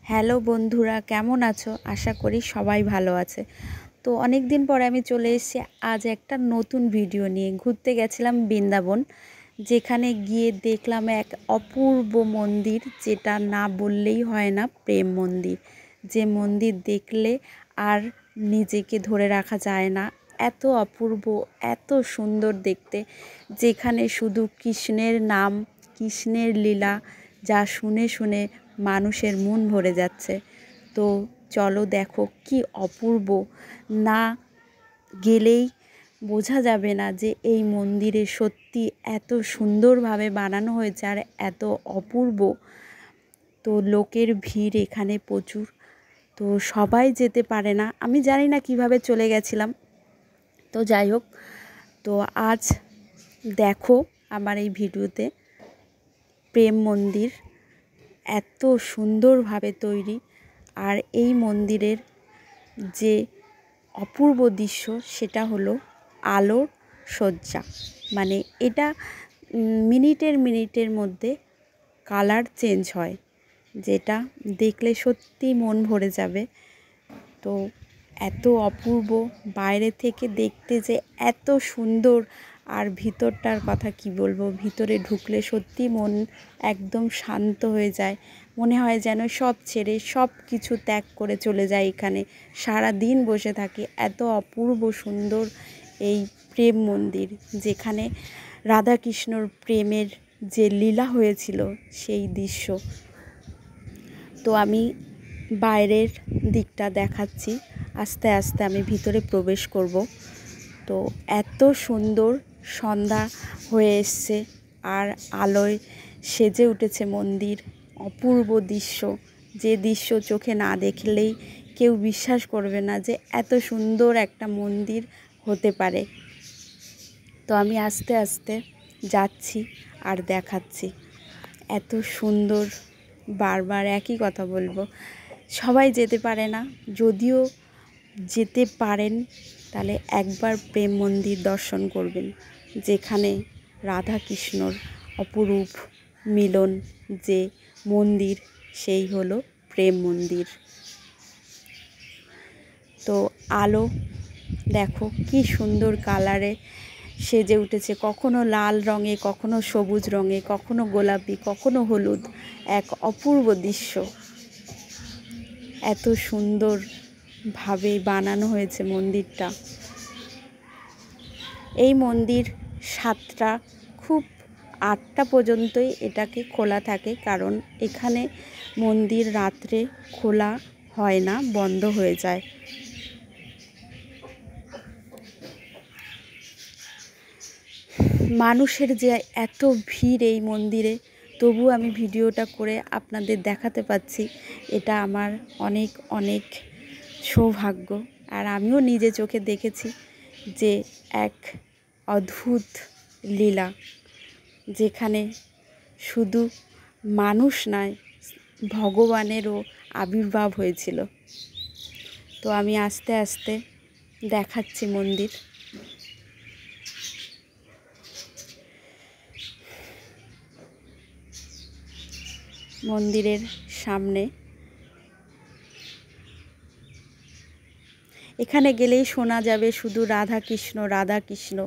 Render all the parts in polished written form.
Hello বন্ধুরা, কেমন আছো? আশা করি সবাই ভালো আছে। তো অনেক দিন পরে আমি চলে এসেছি আজ একটা নতুন ভিডিও নিয়ে। ঘুরতে গেছিলাম বৃন্দাবন, যেখানে গিয়ে দেখলাম এক অপূর্ব মন্দির, যেটা না বললেই হয় না, প্রেম মন্দির। যে মন্দির দেখলে আর নিজেকে ধরে রাখা যায় না, এত অপূর্ব, এত সুন্দর দেখতে, যেখানে শুধু কৃষ্ণের নাম, কৃষ্ণের লীলা, যা শুনে শুনে মানুষের মন ভরে যাচ্ছে। তো চলো দেখো কি অপূর্ব, না গেলেই বোঝা যাবে না যে এই মন্দিরে সত্যি এত সুন্দরভাবে বানানো হয়েছে আর এত অপূর্ব। তো লোকের ভিড় এখানে প্রচুর, তো সবাই যেতে পারে না। আমি জানি না কিভাবে চলে গেছিলাম, তো যাই হোক। তো আজ দেখো আমার এই ভিডিওতে প্রেম মন্দির এত সুন্দরভাবে তৈরি, আর এই মন্দিরের যে অপূর্ব দৃশ্য সেটা হলো আলোর সজ্জা। মানে এটা মিনিটের মধ্যে কালার চেঞ্জ হয়, যেটা দেখলে সত্যি মন ভরে যাবে। তো এত অপূর্ব, বাইরে থেকে দেখতে যে এত সুন্দর, আর ভিতরটার কথা কি বলবো, ভিতরে ঢুকলে সত্যি মন একদম শান্ত হয়ে যায়। মনে হয় যেন সব ছেড়ে সব কিছু ত্যাগ করে চলে যায় এখানে, সারা দিন বসে থাকি। এত অপূর্ব সুন্দর এই প্রেম মন্দির, যেখানে রাধাকৃষ্ণর প্রেমের যে লীলা হয়েছিল সেই দৃশ্য। তো আমি বাইরের দিকটা দেখাচ্ছি, আস্তে আস্তে আমি ভিতরে প্রবেশ করব। তো এত সুন্দর সন্ধ্যা হয়ে এসছে, আর আলোয় সেজে উঠেছে মন্দির। অপূর্ব দৃশ্য, যে দৃশ্য চোখে না দেখলেই কেউ বিশ্বাস করবে না যে এত সুন্দর একটা মন্দির হতে পারে। তো আমি আস্তে আস্তে যাচ্ছি আর দেখাচ্ছি। এত সুন্দর, বারবার একই কথা বলবো, সবাই যেতে পারে না। যদিও যেতে পারেন তাহলে একবার প্রেম মন্দির দর্শন করবেন, যেখানে রাধা কৃষ্ণর অপরূপ মিলন যে মন্দির, সেই হলো প্রেম মন্দির। তো আলো দেখো কি সুন্দর কালারে সেজে উঠেছে, কখনো লাল রঙে, কখনো সবুজ রঙে, কখনো গোলাপি, কখনো হলুদ। এক অপূর্ব দৃশ্য, এত সুন্দরভাবে বানানো হয়েছে মন্দিরটা। এই মন্দির 7টা, খুব 8টা পর্যন্তই এটাকে খোলা থাকে, কারণ এখানে মন্দির রাত্রে খোলা হয় না, বন্ধ হয়ে যায়। মানুষের যে এত ভিড় এই মন্দিরে, তবু আমি ভিডিওটা করে আপনাদের দেখাতে পাচ্ছি, এটা আমার অনেক অনেক সৌভাগ্য। আর আমিও নিজে চোখে দেখেছি যে এক অদ্ভুত লীলা, যেখানে শুধু মানুষ নয়, ভগবানেরও আবির্ভাব হয়েছিল। তো আমি আস্তে আস্তে দেখাচ্ছি মন্দির। মন্দিরের সামনে, এখানে গেলেই শোনা যাবে শুধু রাধা কৃষ্ণ রাধা কৃষ্ণ,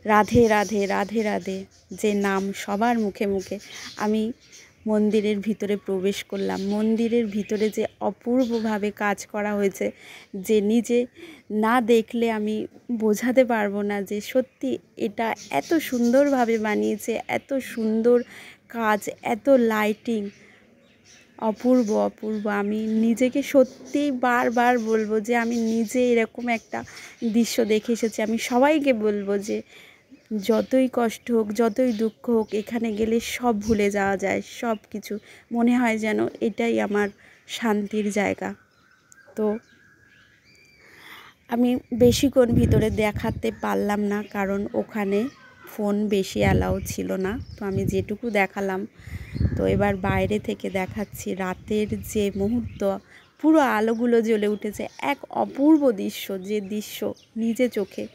রাধে রাধে রাধে রাধে, যে নাম সবার মুখে মুখে। আমি মন্দিরের ভিতরে প্রবেশ করলাম। মন্দিরের ভিতরে যে অপূর্বভাবে কাজ করা হয়েছে, যে নিজে না দেখলে আমি বোঝাতে পারবো না যে সত্যি এটা এত সুন্দরভাবে বানিয়েছে, এত সুন্দর কাজ, এত লাইটিং, অপূর্ব অপূর্ব। আমি নিজেকে সত্যিই বারবার বলবো যে আমি নিজে এরকম একটা দৃশ্য দেখে এসেছি। আমি সবাইকে বলবো যে যতই কষ্ট হোক, যতই দুঃখ হোক, এখানে গেলে সব ভুলে যাওয়া যায়, সব কিছু মনে হয় যেন এটাই আমার শান্তির জায়গা। তো আমি বেশিক্ষণ ভিতরে দেখাতে পারলাম না, কারণ ওখানে ফোন বেশি অ্যালাউ ছিল না। তো আমি যেটুকু দেখালাম। তো এবার বাইরে থেকে দেখাচ্ছি রাতের যে মুহূর্ত, পুরো আলোগুলো জ্বলে উঠেছে, এক অপূর্ব দৃশ্য, যে দৃশ্য নিজে চোখে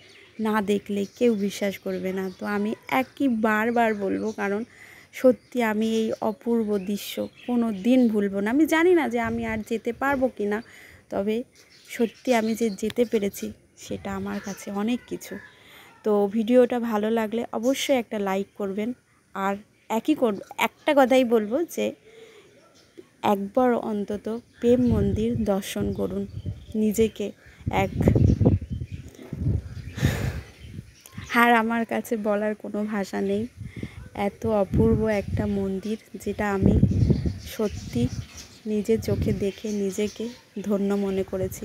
না দেখলে কেউ বিশ্বাস করবে না। তো আমি বারবার বলবো, কারণ সত্যি আমি এই অপূর্ব দৃশ্য কোনো দিন ভুলবো না। আমি জানি না যে আমি আর যেতে পারবো কি না, তবে সত্যি আমি যে যেতে পেরেছি সেটা আমার কাছে অনেক কিছু। তো ভিডিওটা ভালো লাগলে অবশ্যই একটা লাইক করবেন। আর একটা কথাই বলবো যে একবার অন্তত প্রেম মন্দির দর্শন করুন। নিজেকে এক আর আমার কাছে বলার কোনো ভাষা নেই। এত অপূর্ব একটা মন্দির যেটা আমি সত্যি নিজের চোখে দেখে নিজেকে ধন্য মনে করেছি।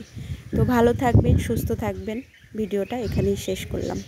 তো ভালো থাকবেন, সুস্থ থাকবেন। ভিডিওটা এখানেই শেষ করলাম।